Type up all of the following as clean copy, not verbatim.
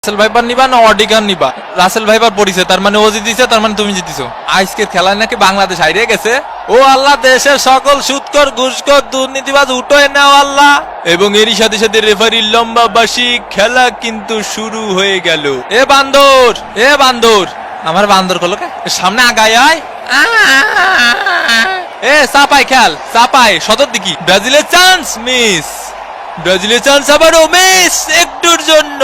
Russell viper নিবা না অডিগান নিবা? রাসেল ভাইপার পড়িছে, তার মানে ও জিতিছে, তার মানে তুমি জিতিছো। আজকের খেলায় নাকি বাংলাদেশ হারিয়ে গেছে। ও আল্লাহ, দেশের সকল সুদখোর ঘুষখোর দুর্নীতিবাজ উঠোয় নাও আল্লাহ। এবং এরই সাথে সাথে রেফারির লম্বা বাঁশি, খেলা কিন্তু শুরু হয়ে গেল। এ বান্দর, এ বান্দর, আমার বান্দর কলো কে সামনে আগায় আয়। এ চাপাই খেল, চাপাই সদর দিকি। ব্রাজিলের চান্স মিস, ব্রাজিলের চান্স আবারও মিস একটুর জন্য।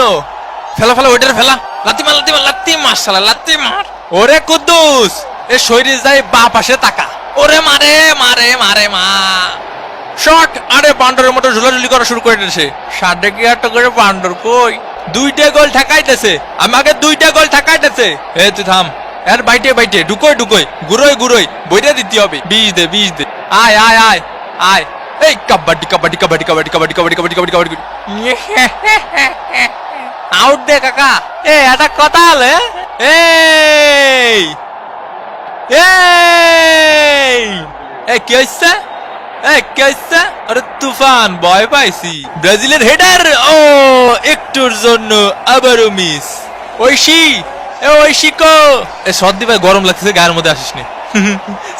ফেলা ফেলা ওইটার ফেলা, লাত্তি মার লাত্তি মার লাত্তি মার শালা লাত্তি মার। ওরে কুদ্দুস, এ শরীর যায় বা পাশে তাকা। ওরে মারে মারে মারে মা শট। আরে বান্ডরের মতো ঝুলাঝুলি করা শুরু করে দিয়েছে। সাড়ে কি আটটা করে বান্ডর কই দুইটা গোল ঠেকাইতেছে, আমাকে দুইটা গোল ঠেকাইতেছে। এ তুই থাম, এর বাইটে বাইটে ঢুকোই ঢুকোই গুরোই গুরোই বইটা দিতে হবে। বিষ দে বিষ দে। আয় আয় আয় আয়। এই কাবাডি কাবাডি কাবাডি কাবাডি কাবাডি কাবাডি কাবাডি কাবাডি কাবাডি। আউট দে কাকা। এ এটা কথা হলে এই এই কি হইছে? এই কি হইছে? আরে তুফান ভয় পাইছি। ব্রাজিলের হেডার, ও একটুর জন্য আবারও মিস। ঐশী, এ ঐশী কো। এ সর্দি ভাই গরম লাগতেছে, গায়ের মধ্যে আসিস নি।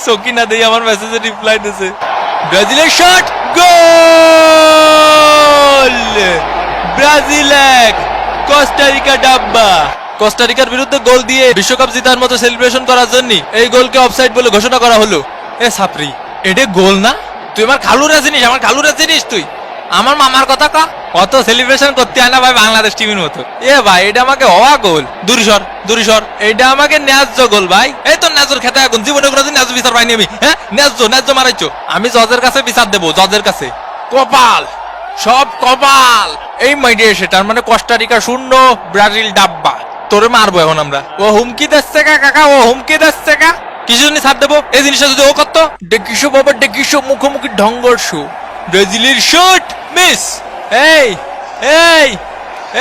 সকিনা দেই আমার মেসেজে রিপ্লাই দিতেছে। ব্রাজিলের শট, গোল। ব্রাজিল 1 কোস্টারিকা ডাব্বা। কোস্টারিকার বিরুদ্ধে গোল দিয়ে বিশ্বকাপ জেতার মতো সেলিব্রেশন করার জন্য এই গোলকে অফসাইড বলে ঘোষণা করা হলো। এ সাপরি, এটা গোল না? তুই আমার খালুরা চিনিস, আমার খালুরা চিনিস তুই? আমার মামার কথা কা অত সেলিব্রেশন করতে হয় না ভাই বাংলাদেশ টিমের মতো। এ ভাই এটা আমাকে হওয়া গোল। দূরিসর দূরিসর, এটা আমাকে ন্যায্য গোল ভাই। এই তো ন্যায্যর খেতে এখন জীবনে কোনোদিন ন্যায্য বিচার পাইনি আমি। হ্যাঁ ন্যায্য ন্যায্য মারাইছো। আমি জজের কাছে বিচার দেবো, জজের কাছে। কপাল, সব কপাল এই মাইডে এসে। তার মানে কোস্টারিকা 0, ব্রাজিল ডাব্বা। তোরে মারবো এখন আমরা। ও হুমকি দিচ্ছে কা কাকা, ও হুমকি দিচ্ছে কা। কিছু জন্য ছাড় দেবো এই জিনিসটা যদি ও করতো। ডেকিসো বাবা ডেকিসো, মুখোমুখি ঢঙ্গর্ষ। ব্রাজিলের শট মিস। এই এই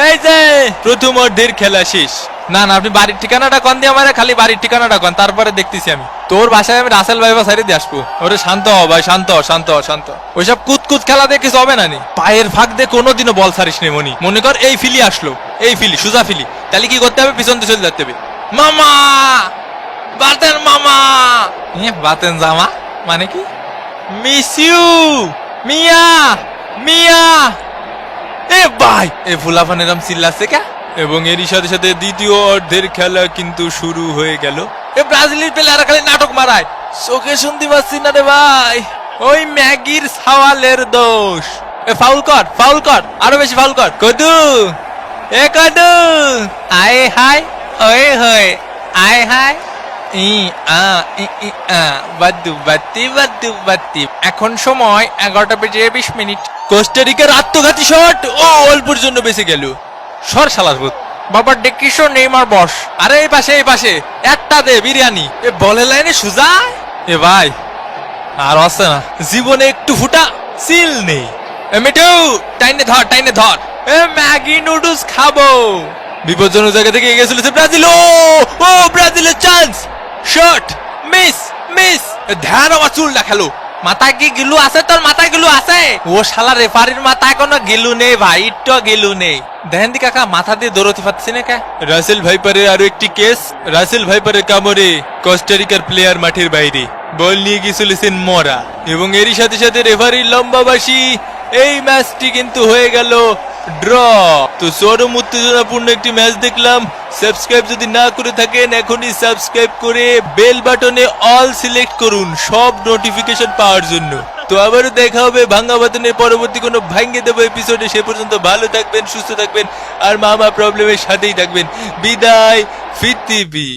এই যে প্রথম অর্ধের খেলা শেষ। না না, আপনি বাড়ির ঠিকানাটা কন দিয়ে আমার, খালি বাড়ির ঠিকানাটা কন, তারপরে দেখতেছি আমি। তোর বাসায় আমি রাসেল ভাইবা সাইডে দিয়ে আসবো। ওরে শান্ত হ ভাই, শান্ত শান্ত শান্ত। ওইসব কুতকুত খেলা দিয়ে কিছু হবে না নি। পায়ের ফাঁক দিয়ে কোনোদিনও বল ছাড়িস নি মনি। মনে কর এই ফিলি আসলো, এই ফিলি সুজা ফিলি, তাহলে কি করতে হবে? পিছন দিয়ে চলে যেতে হবে। মামা বাতেন, মামা বাতেন জামা মানে কি? মিস ইউ মিয়া মিয়া। এ ভাই এ ফুলাফান এরম চিল্লাচ্ছে কে? এবং এরই সাথে সাথে দ্বিতীয় অর্ধের খেলা কিন্তু শুরু হয়ে গেল। এ ব্রাজিলের প্লেয়াররা খালি নাটক মারায়, চোখে শুনতে পাচ্ছি না রে ভাই। ওই ম্যাগির সাওয়ালের দোষ। এ ফাউল কর, ফাউল কর, আরো বেশি ফাউল কর। কদু, এ কদু, আয় হায় ওই হয়, আয় হায় ই আ ই ই আ বাদু বাতি বাদু বাতি। এখন সময় 11:20। কোস্টারিকার আত্মঘাতী শট, ও অল্পের জন্য বেঁচে গেল। সর শালার ভূত। বাবা ডেকিসো নেইমার বস। আরে এই পাশে এই পাশে একটা দে বিরিয়ানি। এ বলের লাইনে সুজা। এ ভাই আর আসছে না জীবনে একটু ফুটা সিল নেই। এ মিঠু টাইনে ধর, টাইনে ধর। এ ম্যাগি নুডলস খাবো। বিপজ্জনক জায়গা থেকে এগিয়ে চলেছে ব্রাজিল। ও ব্রাজিলের চান্স, শট মিস মিস। ধ্যান আমার চুলটা খেলো। মাথায় কি গিলু আছে তোর? মাথায় গিলু আছে? ও শালা রেফারির মাথায় কোনো গিলু নেই ভাই, একটু গিলু নেই। দেখেন দি কাকা মাথা দিয়ে দৌড়তে পারছি না কে? রাসেল ভাইপারের আরো একটি কেস। রাসেল ভাইপারের কামড়ে কোস্টারিকার প্লেয়ার মাঠের বাইরে, বল নিয়ে গিয়েছিলেন মরা। এবং এরই সাথে সাথে রেফারির লম্বা বাঁশি। এই ম্যাচটি কিন্তু হয়ে গেল ড্র। তো চরম উত্তেজনাপূর্ণ একটি ম্যাচ দেখলাম। সাবস্ক্রাইব যদি না করে থাকেন এখনই সাবস্ক্রাইব করে বেল বাটনে অল সিলেক্ট করুন সব নোটিফিকেশন পাওয়ার জন্য। তো আবারও দেখা হবে ভাঙ্গা বাতনের পরবর্তী কোনো ভাঙ্গে দেবো এপিসোডে। সে পর্যন্ত ভালো থাকবেন, সুস্থ থাকবেন আর মামা প্রবলেমের সাথেই থাকবেন। বিদায় পৃথিবী।